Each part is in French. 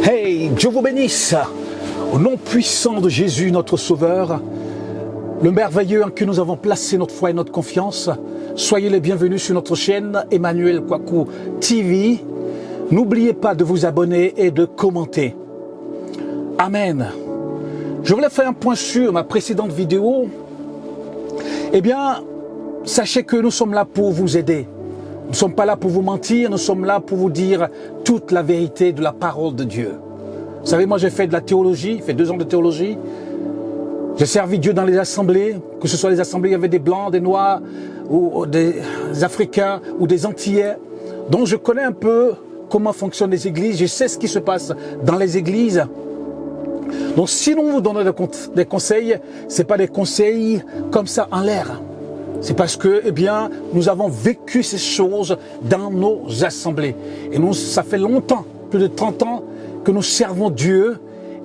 Hey, Dieu vous bénisse. Au nom puissant de Jésus, notre Sauveur, le merveilleux en qui nous avons placé notre foi et notre confiance, soyez les bienvenus sur notre chaîne Emmanuel Kwaku TV. N'oubliez pas de vous abonner et de commenter. Amen. Je voulais faire un point sur ma précédente vidéo. Eh bien, sachez que nous sommes là pour vous aider. Nous ne sommes pas là pour vous mentir, nous sommes là pour vous dire toute la vérité de la parole de Dieu. Vous savez, moi j'ai fait de la théologie, j'ai fait 2 ans de théologie. J'ai servi Dieu dans les assemblées, que ce soit les assemblées, il y avait des Blancs, des Noirs, ou des Africains, ou des Antillais. Donc je connais un peu comment fonctionnent les églises, je sais ce qui se passe dans les églises. Donc si nous vous donnons des conseils, ce n'est pas des conseils comme ça en l'air. C'est parce que, eh bien, nous avons vécu ces choses dans nos assemblées. Et nous, ça fait longtemps, plus de 30 ans, que nous servons Dieu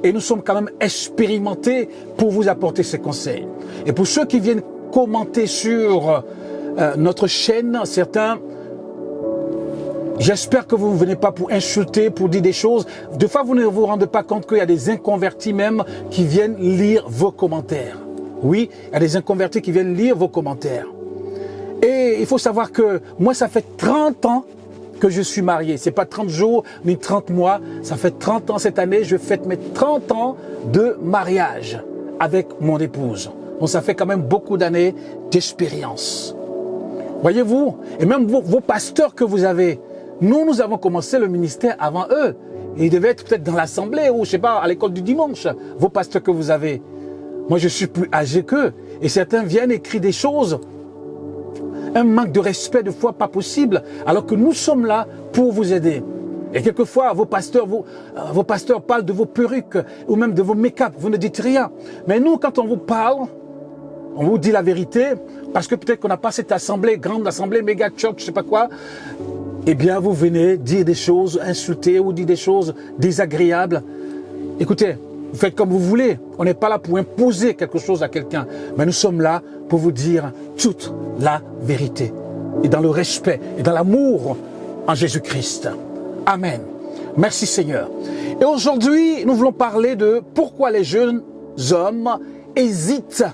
et nous sommes quand même expérimentés pour vous apporter ces conseils. Et pour ceux qui viennent commenter sur notre chaîne, certains, j'espère que vous ne venez pas pour insulter, pour dire des choses. Des fois, vous ne vous rendez pas compte qu'il y a des inconvertis même qui viennent lire vos commentaires. Oui, il y a des inconvertis qui viennent lire vos commentaires. Et il faut savoir que moi, ça fait 30 ans que je suis marié. Ce n'est pas 30 jours ni 30 mois. Ça fait 30 ans cette année. Je fête mes 30 ans de mariage avec mon épouse. Donc ça fait quand même beaucoup d'années d'expérience. Voyez-vous, et même vos pasteurs que vous avez, nous avons commencé le ministère avant eux. Et ils devaient être peut-être dans l'assemblée ou je sais pas, à l'école du dimanche, vos pasteurs que vous avez. Moi, je suis plus âgé qu'eux. Et certains viennent écrire des choses. Un manque de respect, de foi, pas possible. Alors que nous sommes là pour vous aider. Et quelquefois, vos pasteurs parlent de vos perruques ou même de vos make-up. Vous ne dites rien. Mais nous, quand on vous parle, on vous dit la vérité. Parce que peut-être qu'on n'a pas cette assemblée, grande assemblée, méga church, je sais pas quoi. Eh bien, vous venez dire des choses, insulter ou dire des choses désagréables. Écoutez, vous faites comme vous voulez. On n'est pas là pour imposer quelque chose à quelqu'un. Mais nous sommes là pour vous dire toute la vérité. Et dans le respect et dans l'amour en Jésus-Christ. Amen. Merci Seigneur. Et aujourd'hui, nous voulons parler de pourquoi les jeunes hommes hésitent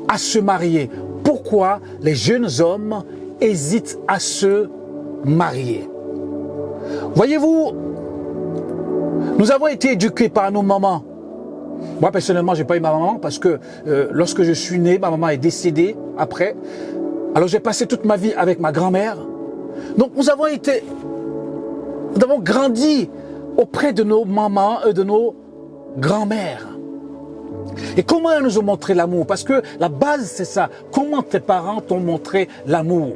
à se marier. Pourquoi les jeunes hommes hésitent à se marier. Voyez-vous, nous avons été éduqués par nos mamans. Moi, personnellement, je n'ai pas eu ma maman parce que lorsque je suis né, ma maman est décédée après. Alors, j'ai passé toute ma vie avec ma grand-mère. Donc, nous avons grandi auprès de nos mamans et de nos grand-mères. Et comment elles nous ont montré l'amour? Parce que la base, c'est ça. Comment tes parents t'ont montré l'amour?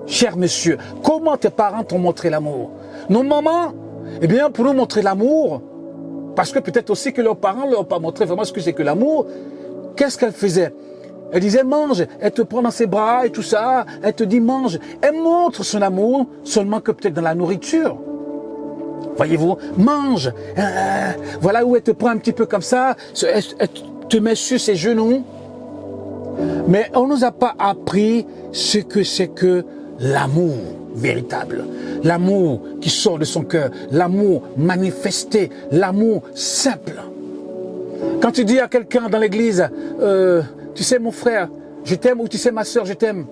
Cher monsieur, comment tes parents t'ont montré l'amour? Nos mamans, eh bien, pour nous montrer l'amour, parce que peut-être aussi que leurs parents ne leur ont pas montré vraiment ce que c'est que l'amour, qu'est-ce qu'elles faisaient? Elle disait mange, elle te prend dans ses bras et tout ça, elle te dit mange. Elle montre son amour seulement que peut-être dans la nourriture. Voyez-vous, mange. Voilà où elle te prend un petit peu comme ça, elle te met sur ses genoux. Mais on ne nous a pas appris ce que c'est que l'amour véritable. L'amour qui sort de son cœur, l'amour manifesté, l'amour simple. Quand tu dis à quelqu'un dans l'église, tu sais mon frère, je t'aime, ou tu sais ma soeur, je t'aime.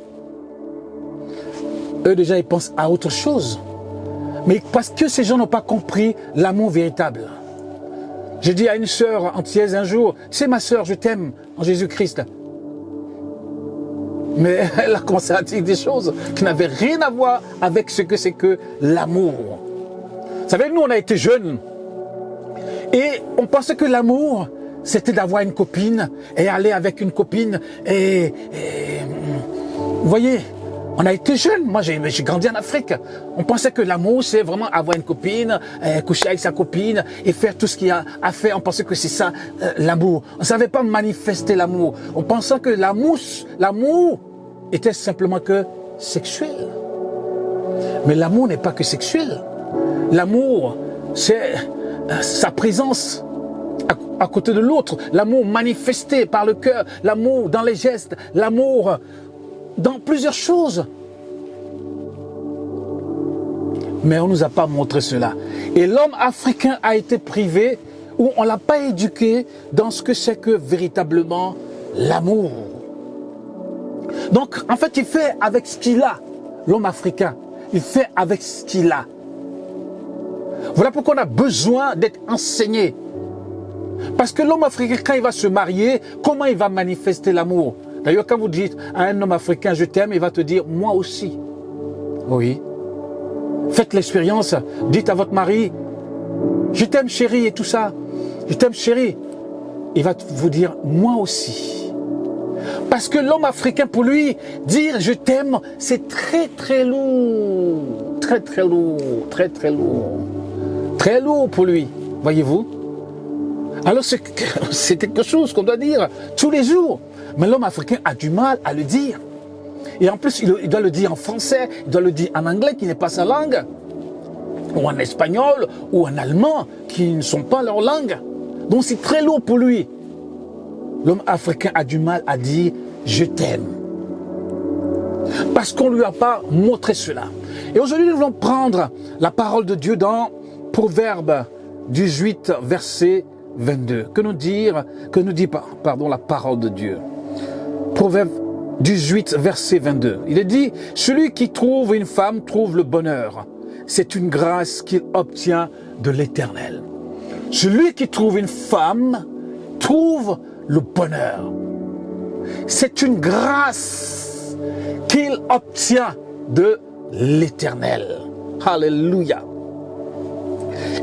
Eux déjà ils pensent à autre chose. Mais parce que ces gens n'ont pas compris l'amour véritable. J'ai dit à une sœur antillaise un jour, c'est ma sœur, je t'aime en Jésus-Christ. Mais elle a commencé à dire des choses qui n'avaient rien à voir avec ce que c'est que l'amour. Vous savez, nous on a été jeunes et on pensait que l'amour c'était d'avoir une copine et aller avec une copine et vous voyez, on a été jeunes. Moi j'ai grandi en Afrique. On pensait que l'amour c'est vraiment avoir une copine, coucher avec sa copine et faire tout ce qu'il y a à faire. On pensait que c'est ça l'amour. On ne savait pas manifester l'amour. On pensait que l'amour était simplement que sexuel. Mais l'amour n'est pas que sexuel. L'amour, c'est sa présence à côté de l'autre. L'amour manifesté par le cœur. L'amour dans les gestes. L'amour dans plusieurs choses. Mais on ne nous a pas montré cela. Et l'homme africain a été privé, ou on ne l'a pas éduqué dans ce que c'est que véritablement l'amour. Donc, en fait, il fait avec ce qu'il a, l'homme africain. Il fait avec ce qu'il a. Voilà pourquoi on a besoin d'être enseigné. Parce que l'homme africain, quand il va se marier, comment il va manifester l'amour? D'ailleurs, quand vous dites à un homme africain, je t'aime, il va te dire, moi aussi. Oui. Faites l'expérience, dites à votre mari, je t'aime chérie et tout ça. Je t'aime chérie. Il va vous dire, moi aussi. Parce que l'homme africain, pour lui, dire je t'aime, c'est très très lourd. Très très lourd. Très très lourd. Très lourd pour lui, voyez-vous. Alors c'est quelque chose qu'on doit dire tous les jours. Mais l'homme africain a du mal à le dire. Et en plus, il doit le dire en français, il doit le dire en anglais, qui n'est pas sa langue, ou en espagnol, ou en allemand, qui ne sont pas leur langue. Donc c'est très lourd pour lui. L'homme africain a du mal à dire « je t'aime ». Parce qu'on ne lui a pas montré cela. Et aujourd'hui, nous voulons prendre la parole de Dieu dans Proverbe 18, verset 22. Que nous dit la parole de Dieu. Proverbe 18, verset 22. Il est dit, celui qui trouve une femme trouve le bonheur. C'est une grâce qu'il obtient de l'Éternel. Celui qui trouve une femme trouve le bonheur. C'est une grâce qu'il obtient de l'Éternel. Alléluia.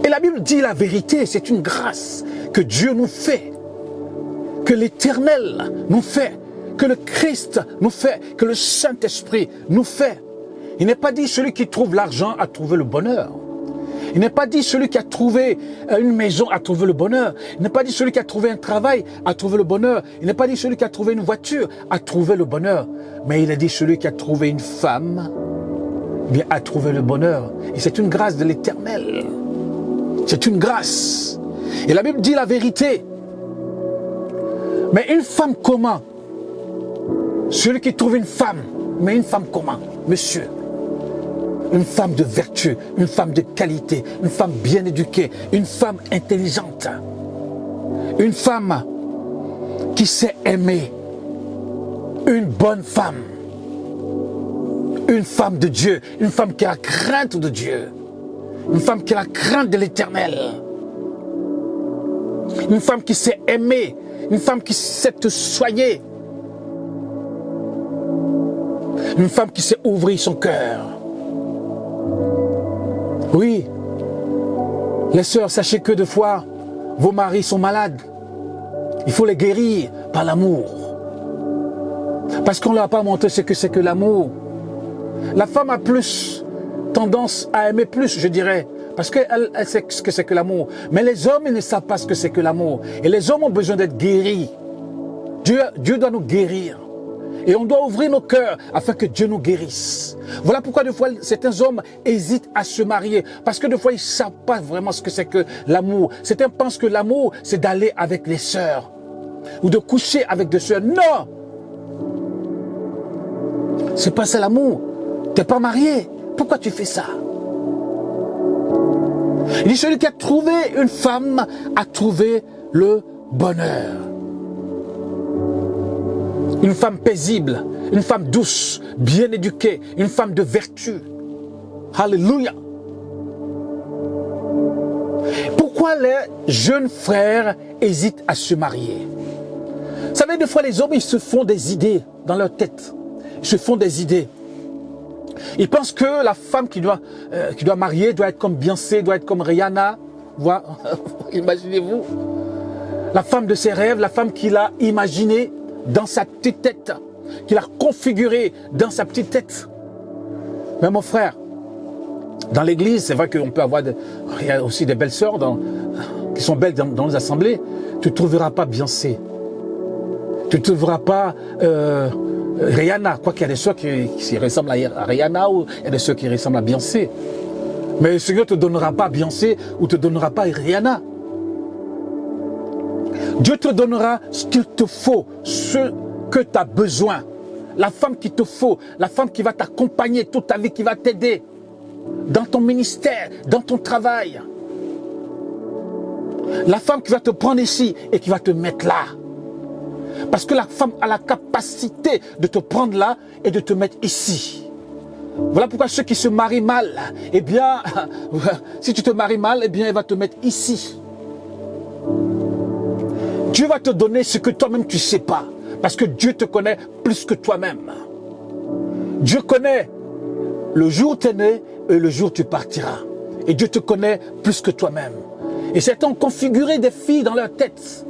Et la Bible dit la vérité, c'est une grâce que Dieu nous fait, que l'Éternel nous fait, que le Christ nous fait, que le Saint-Esprit nous fait. Il n'est pas dit celui qui trouve l'argent a trouvé le bonheur. Il n'est pas dit celui qui a trouvé une maison a trouvé le bonheur. Il n'est pas dit celui qui a trouvé un travail a trouvé le bonheur. Il n'est pas dit celui qui a trouvé une voiture a trouvé le bonheur. Mais il a dit celui qui a trouvé une femme bien a trouvé le bonheur. Et c'est une grâce de l'Éternel. C'est une grâce. Et la Bible dit la vérité. Mais une femme comment? Celui qui trouve une femme. Mais une femme comment? Monsieur. Une femme de vertu, une femme de qualité, une femme bien éduquée, une femme intelligente, une femme qui sait aimer, une bonne femme, une femme de Dieu, une femme qui a la crainte de Dieu, une femme qui a la crainte de l'Éternel, une femme qui sait aimer, une femme qui sait te soigner, une femme qui sait ouvrir son cœur. Oui, les sœurs, sachez que des fois, vos maris sont malades. Il faut les guérir par l'amour. Parce qu'on ne leur a pas montré ce que c'est que l'amour. La femme a plus tendance à aimer plus, je dirais, parce qu'elle sait ce que c'est que l'amour. Mais les hommes, ils ne savent pas ce que c'est que l'amour. Et les hommes ont besoin d'être guéris. Dieu doit nous guérir. Et on doit ouvrir nos cœurs afin que Dieu nous guérisse. Voilà pourquoi des fois certains hommes hésitent à se marier. Parce que des fois ils ne savent pas vraiment ce que c'est que l'amour. Certains pensent que l'amour c'est d'aller avec les sœurs. Ou de coucher avec des sœurs. Non! C'est pas ça l'amour. Tu n'es pas marié. Pourquoi tu fais ça? Il dit celui qui a trouvé une femme a trouvé le bonheur. Une femme paisible, une femme douce, bien éduquée, une femme de vertu. Alléluia. Pourquoi les jeunes frères hésitent à se marier? Vous savez, des fois les hommes, ils se font des idées dans leur tête. Ils se font des idées. Ils pensent que la femme qui doit marier doit être comme Beyoncé, doit être comme Rihanna. Voilà. Imaginez-vous. La femme de ses rêves, la femme qu'il a imaginée dans sa petite tête, qu'il a configurée dans sa petite tête. Mais mon frère, dans l'église, c'est vrai qu'on peut avoir il y a aussi des belles sœurs qui sont belles dans les assemblées. Tu ne trouveras pas Beyoncé. Tu ne trouveras pas Rihanna. Quoi qu'il y a des sœurs qui ressemblent à Rihanna ou il y a des sœurs qui ressemblent à Beyoncé. Mais le Seigneur ne te donnera pas Beyoncé ou ne te donnera pas Rihanna. Dieu te donnera ce qu'il te faut, ce que tu as besoin. La femme qu'il te faut, la femme qui va t'accompagner toute ta vie, qui va t'aider. dans ton ministère, dans ton travail. La femme qui va te prendre ici et qui va te mettre là. Parce que la femme a la capacité de te prendre là et de te mettre ici. Voilà pourquoi ceux qui se marient mal, eh bien, si tu te maries mal, eh bien, elle va te mettre ici. Dieu va te donner ce que toi-même tu ne sais pas. Parce que Dieu te connaît plus que toi-même. Dieu connaît le jour où tu es né et le jour où tu partiras. Et Dieu te connaît plus que toi-même. Et certains ont configuré des filles dans leur tête.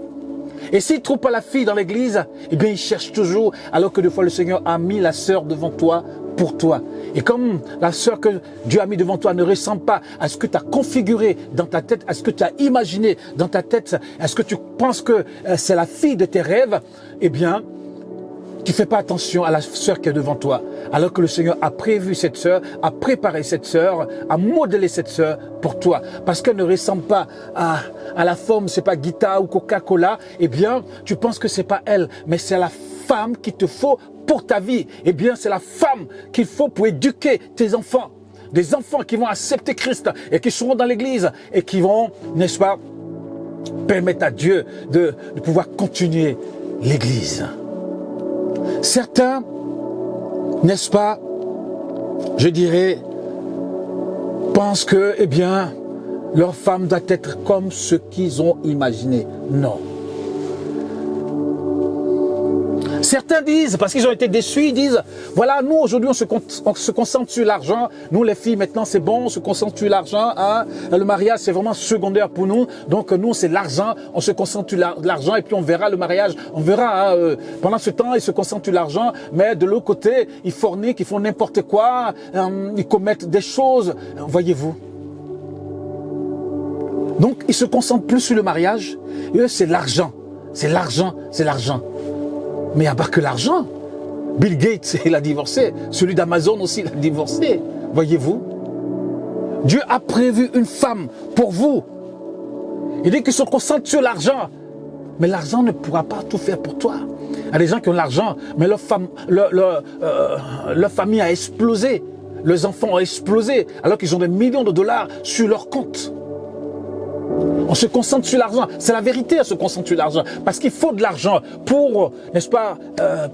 Et s'ils ne trouvent pas la fille dans l'église, eh bien ils cherchent toujours, alors que des fois le Seigneur a mis la sœur devant toi pour toi. Et comme la sœur que Dieu a mis devant toi ne ressemble pas à ce que tu as configuré dans ta tête, à ce que tu as imaginé dans ta tête, à ce que tu penses que c'est la fille de tes rêves, eh bien, tu ne fais pas attention à la sœur qui est devant toi. Alors que le Seigneur a prévu cette sœur, a préparé cette sœur, a modelé cette sœur pour toi. Parce qu'elle ne ressemble pas à la forme, c'est pas Gita ou Coca-Cola, eh bien, tu penses que c'est pas elle, mais c'est la femme qu'il te faut pour ta vie. Eh bien, c'est la femme qu'il faut pour éduquer tes enfants. Des enfants qui vont accepter Christ et qui seront dans l'église et qui vont, n'est-ce pas, permettre à Dieu de pouvoir continuer l'église. Certains, n'est-ce pas, je dirais, pensent que, eh bien, leur femme doit être comme ce qu'ils ont imaginé. Non. Certains disent, parce qu'ils ont été déçus, ils disent, voilà, nous aujourd'hui on se concentre sur l'argent, nous les filles maintenant c'est bon, on se concentre sur l'argent, hein. Le mariage c'est vraiment secondaire pour nous, donc nous c'est l'argent, on se concentre sur l'argent et puis on verra le mariage, on verra, hein, pendant ce temps ils se concentrent sur l'argent, mais de l'autre côté ils forniquent, ils font n'importe quoi, ils commettent des choses, voyez-vous. Donc ils se concentrent plus sur le mariage, et eux c'est l'argent, c'est l'argent, c'est l'argent. Mais il n'y a pas que l'argent. Bill Gates, il a divorcé. Celui d'Amazon aussi, il a divorcé. Voyez-vous? Dieu a prévu une femme pour vous. Il dit qu'ils se concentrent sur l'argent. Mais l'argent ne pourra pas tout faire pour toi. Il y a des gens qui ont l'argent, mais leur famille a explosé. Leurs enfants ont explosé, alors qu'ils ont des millions de dollars sur leur compte. On se concentre sur l'argent. C'est la vérité, on se concentre sur l'argent. Parce qu'il faut de l'argent pour, n'est-ce pas,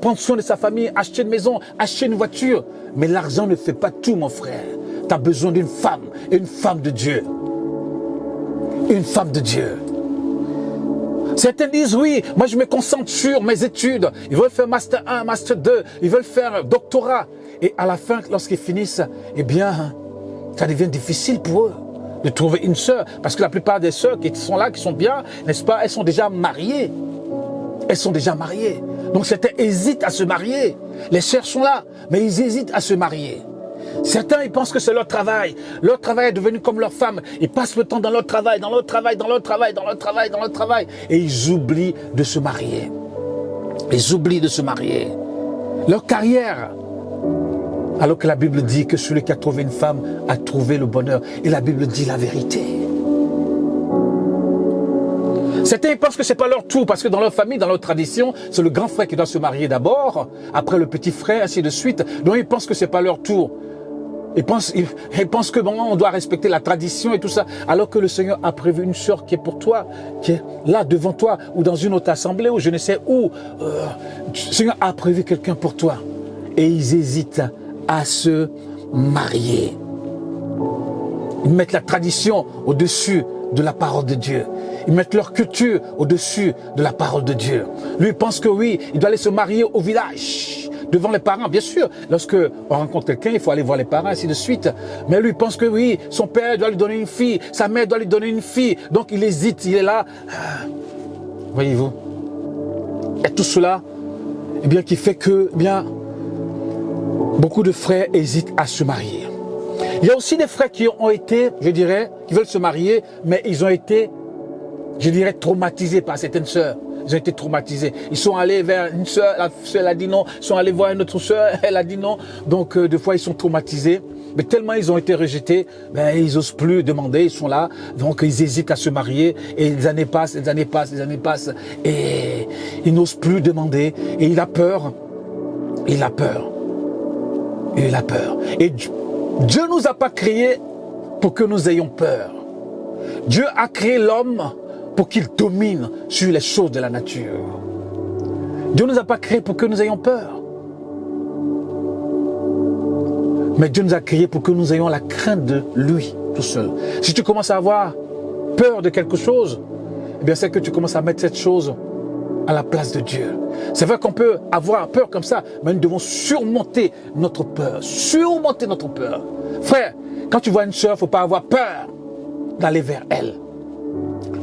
prendre soin de sa famille, acheter une maison, acheter une voiture. Mais l'argent ne fait pas tout, mon frère. Tu as besoin d'une femme, et une femme de Dieu. Une femme de Dieu. Certains disent, oui, moi je me concentre sur mes études. Ils veulent faire Master 1, Master 2, ils veulent faire doctorat. Et à la fin, lorsqu'ils finissent, eh bien, ça devient difficile pour eux de trouver une sœur, parce que la plupart des sœurs qui sont là, qui sont bien, n'est-ce pas, elles sont déjà mariées. Elles sont déjà mariées. Donc certains hésitent à se marier. Les sœurs sont là, mais ils hésitent à se marier. Certains, ils pensent que c'est leur travail. Leur travail est devenu comme leur femme. Ils passent le temps dans leur travail, dans leur travail, dans leur travail, dans leur travail, dans leur travail. Et ils oublient de se marier. Ils oublient de se marier. Leur carrière. Alors que la Bible dit que celui qui a trouvé une femme a trouvé le bonheur. Et la Bible dit la vérité. Certains ils pensent que ce n'est pas leur tour, parce que dans leur famille, dans leur tradition, c'est le grand frère qui doit se marier d'abord, après le petit frère, ainsi de suite. Donc ils pensent que ce n'est pas leur tour. Ils pensent que bon, on doit respecter la tradition et tout ça, alors que le Seigneur a prévu une sœur qui est pour toi, qui est là devant toi, ou dans une autre assemblée, ou je ne sais où. Le Seigneur a prévu quelqu'un pour toi. Et ils hésitent à se marier. Ils mettent la tradition au-dessus de la parole de Dieu. Ils mettent leur culture au-dessus de la parole de Dieu. Lui, il pense que oui, il doit aller se marier au village, devant les parents. Bien sûr, lorsque on rencontre quelqu'un, il faut aller voir les parents, ainsi de suite. Mais lui, il pense que oui, son père doit lui donner une fille, sa mère doit lui donner une fille. Donc il hésite, il est là. Voyez-vous. Et tout cela, eh bien, qui fait que, eh bien, beaucoup de frères hésitent à se marier. Il y a aussi des frères qui ont été, je dirais, qui veulent se marier, mais ils ont été, je dirais, traumatisés par certaines sœurs. Ils ont été traumatisés. Ils sont allés vers une sœur, la sœur a dit non. Ils sont allés voir une autre sœur, elle a dit non. Donc, des fois, ils sont traumatisés. Mais tellement ils ont été rejetés, ben, ils n'osent plus demander, ils sont là. Donc, ils hésitent à se marier. Et les années passent, les années passent, les années passent. Et ils n'osent plus demander. Et il a peur. Il a peur. Il a peur. Et Dieu ne nous a pas créés pour que nous ayons peur. Dieu a créé l'homme pour qu'il domine sur les choses de la nature. Dieu ne nous a pas créés pour que nous ayons peur. Mais Dieu nous a créés pour que nous ayons la crainte de lui tout seul. Si tu commences à avoir peur de quelque chose, eh bien c'est que tu commences à mettre cette chose à la place de Dieu. C'est vrai qu'on peut avoir peur comme ça, mais nous devons surmonter notre peur. Surmonter notre peur. Frère, quand tu vois une sœur, il ne faut pas avoir peur d'aller vers elle.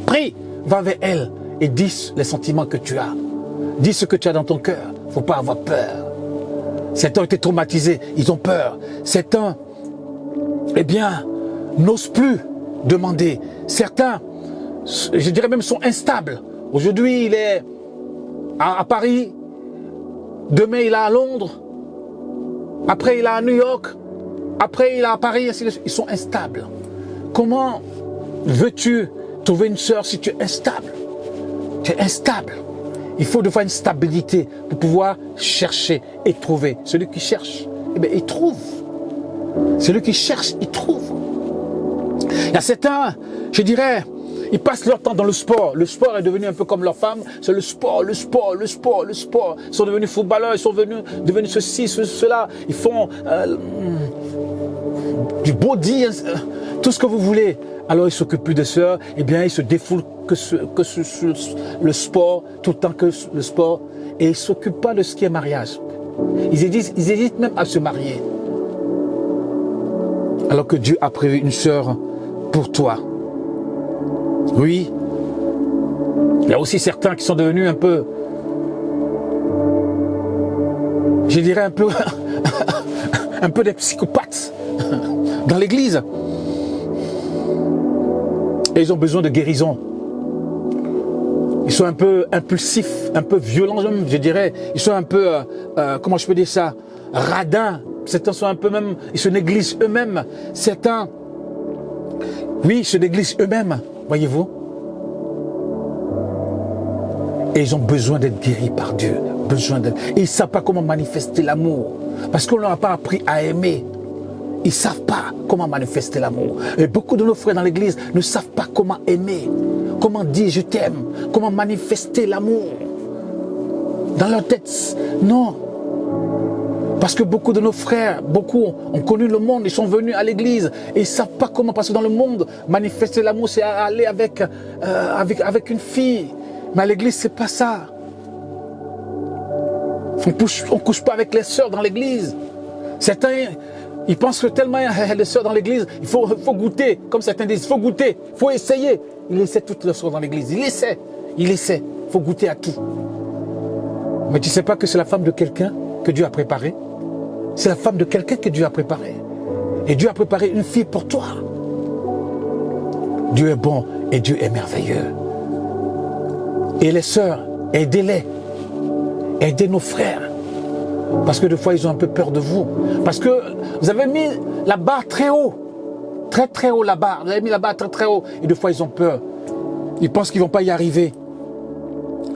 Prie, va vers elle et dis les sentiments que tu as. Dis ce que tu as dans ton cœur. Il ne faut pas avoir peur. Certains ont été traumatisés, ils ont peur. Certains, eh bien, n'osent plus demander. Certains, je dirais même, sont instables. Aujourd'hui, il est à Paris. Demain, il est à Londres. Après, il est à New York. Après, il est à Paris. Ils sont instables. Comment veux-tu trouver une sœur si tu es instable? Tu es instable. Il faut de fois une stabilité pour pouvoir chercher et trouver. Celui qui cherche, eh bien, il trouve. Celui qui cherche, il trouve. Il y a certains, je dirais, ils passent leur temps dans le sport. Le sport est devenu un peu comme leur femme. C'est le sport, le sport, le sport, le sport. Ils sont devenus footballeurs, ils sont devenus ceci, cela. Ils font du body, tout ce que vous voulez. Alors ils ne s'occupent plus de sœurs. Eh bien, ils se défoulent le sport, tout le temps que le sport. Et ils ne s'occupent pas de ce qui est mariage. Ils hésitent même à se marier. Alors que Dieu a prévu une sœur pour toi. Oui. Il y a aussi certains qui sont devenus un peu, je dirais un peu, un peu des psychopathes dans l'église. Et ils ont besoin de guérison. Ils sont un peu impulsifs, un peu violents, je dirais. Ils sont un peu, comment je peux dire ça, radins. Certains sont un peu même, ils se négligent eux-mêmes. Certains, oui, se négligent eux-mêmes, voyez-vous. Et ils ont besoin d'être guéris par Dieu. Et ils ne savent pas comment manifester l'amour. Parce qu'on ne leur a pas appris à aimer. Ils ne savent pas comment manifester l'amour. Et beaucoup de nos frères dans l'église ne savent pas comment aimer. Comment dire je t'aime. Comment manifester l'amour. Dans leur tête, non. Parce que beaucoup de nos frères, beaucoup ont connu le monde, ils sont venus à l'église et ils ne savent pas comment. Parce que dans le monde, manifester l'amour, c'est aller avec une fille. Mais à l'église, c'est pas ça. On ne couche pas avec les sœurs dans l'église. Certains, ils pensent que tellement il y a des sœurs dans l'église, il faut goûter. Comme certains disent, il faut goûter, il faut essayer. Il essaie toutes les sœurs dans l'église. Il essaie. Il faut goûter à qui? Mais tu ne sais pas que c'est la femme de quelqu'un que Dieu a préparée? C'est la femme de quelqu'un que Dieu a préparée. Et Dieu a préparé une fille pour toi. Dieu est bon et Dieu est merveilleux. Et les sœurs, aidez-les. Aidez nos frères. Parce que des fois, ils ont un peu peur de vous. Parce que vous avez mis la barre très haut. Très très haut la barre. Vous avez mis la barre très très haut. Et des fois, ils ont peur. Ils pensent qu'ils ne vont pas y arriver.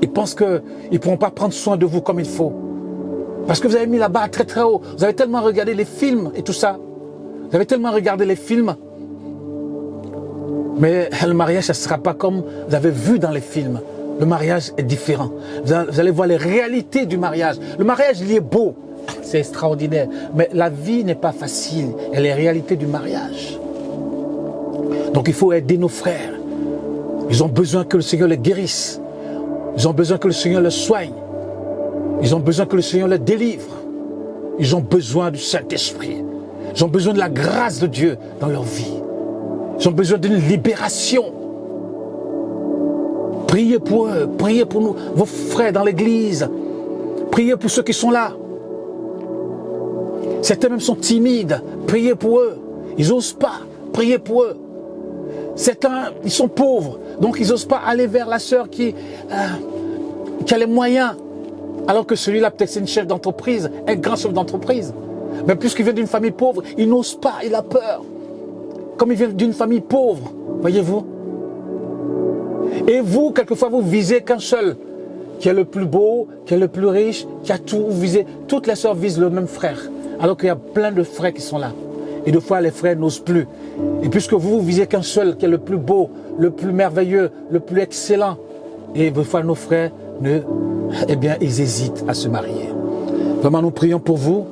Ils pensent qu'ils ne pourront pas prendre soin de vous comme il faut. Parce que vous avez mis la barre très très haut. Vous avez tellement regardé les films et tout ça. Vous avez tellement regardé les films. Mais le mariage, ça ne sera pas comme vous avez vu dans les films. Le mariage est différent. Vous allez voir les réalités du mariage. Le mariage, il est beau. C'est extraordinaire. Mais la vie n'est pas facile. Et les réalités du mariage. Donc il faut aider nos frères. Ils ont besoin que le Seigneur les guérisse. Ils ont besoin que le Seigneur les soigne. Ils ont besoin que le Seigneur les délivre. Ils ont besoin du Saint-Esprit. Ils ont besoin de la grâce de Dieu dans leur vie. Ils ont besoin d'une libération. Priez pour eux, priez pour nous, vos frères dans l'église. Priez pour ceux qui sont là. Certains même sont timides. Priez pour eux. Ils n'osent pas. Priez pour eux. Certains, ils sont pauvres. Donc, ils n'osent pas aller vers la sœur qui a les moyens. Alors que celui-là, peut-être, c'est une chef d'entreprise, un grand chef d'entreprise. Mais puisqu'il vient d'une famille pauvre, il n'ose pas, il a peur. Comme il vient d'une famille pauvre, voyez-vous. Et vous, quelquefois, vous visez qu'un seul, qui est le plus beau, qui est le plus riche, qui a tout, vous visez. Toutes les sœurs visent le même frère, alors qu'il y a plein de frères qui sont là. Et des fois, les frères n'osent plus. Et puisque vous visez qu'un seul, qui est le plus beau, le plus merveilleux, le plus excellent, et des fois, nos frères, ils hésitent à se marier. Vraiment, nous prions pour vous.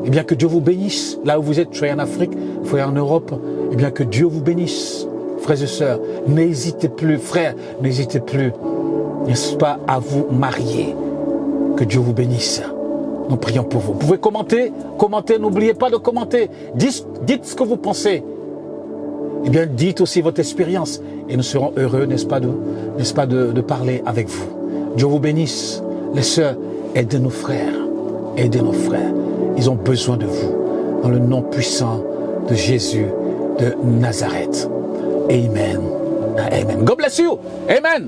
Eh bien, que Dieu vous bénisse. Là où vous êtes, soyez en Afrique, soyez en Europe. Eh bien, que Dieu vous bénisse. Frères et sœurs, n'hésitez plus, frères, n'hésitez plus, n'est-ce pas, à vous marier. Que Dieu vous bénisse. Nous prions pour vous. Vous pouvez commenter, n'oubliez pas de commenter. Dites ce que vous pensez. Eh bien, dites aussi votre expérience. Et nous serons heureux, n'est-ce pas, de parler avec vous. Dieu vous bénisse. Les sœurs, aidez nos frères. Aidez nos frères. Ils ont besoin de vous. Dans le nom puissant de Jésus de Nazareth. Amen. Amen. God bless you. Amen.